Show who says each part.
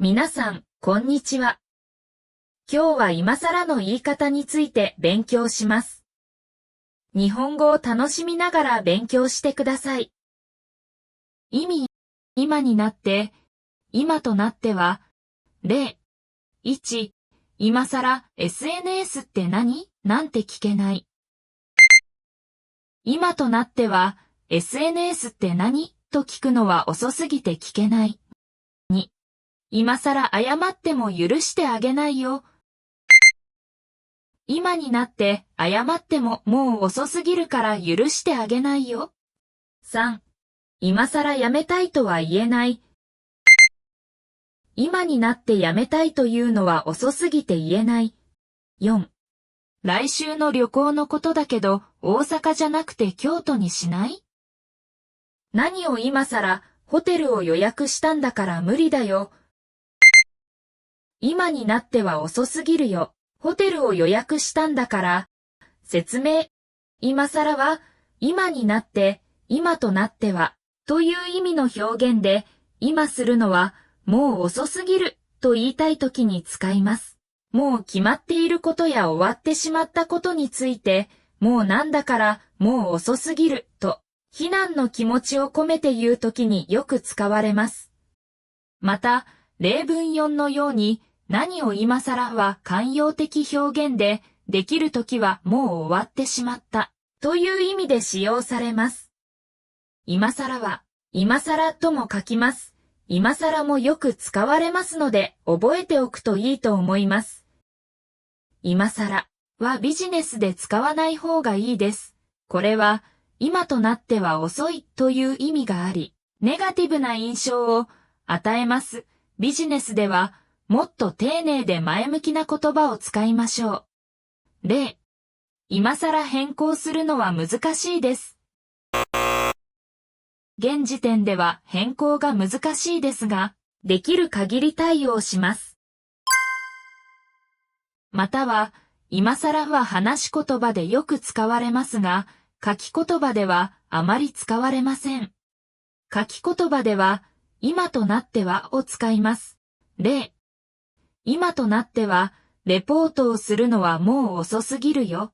Speaker 1: 皆さん、こんにちは。今日は今更の言い方について勉強します。日本語を楽しみながら勉強してください。意味、今になって、今となっては、例、1、今更 SNS って何？なんて聞けない。今となっては、SNS って何？と聞くのは遅すぎて聞けない。2、今更謝っても許してあげないよ。今になって謝ってももう遅すぎるから許してあげないよ。3、今更やめたいとは言えない。今になってやめたいというのは遅すぎて言えない。4、来週の旅行のことだけど大阪じゃなくて京都にしない？何を今更ホテルを予約したんだから無理だよ。今になっては遅すぎるよ。ホテルを予約したんだから。説明。今更は、今になって、今となっては、という意味の表現で、今するのは、もう遅すぎる、と言いたいときに使います。もう決まっていることや終わってしまったことについて、もうなんだから、もう遅すぎる、と、非難の気持ちを込めて言うときによく使われます。また、例文4のように、何を今更は慣用的表現で、できるときはもう終わってしまった、という意味で使用されます。今更は、今更とも書きます。今更もよく使われますので、覚えておくといいと思います。今更はビジネスで使わない方がいいです。これは、今となっては遅いという意味があり、ネガティブな印象を与えます。ビジネスでは、もっと丁寧で前向きな言葉を使いましょう。例、今更変更するのは難しいです。現時点では変更が難しいですが、できる限り対応します。または、今更は話し言葉でよく使われますが、書き言葉ではあまり使われません。書き言葉では、今となってはを使います。例、今となっては、レポートをするのはもう遅すぎるよ。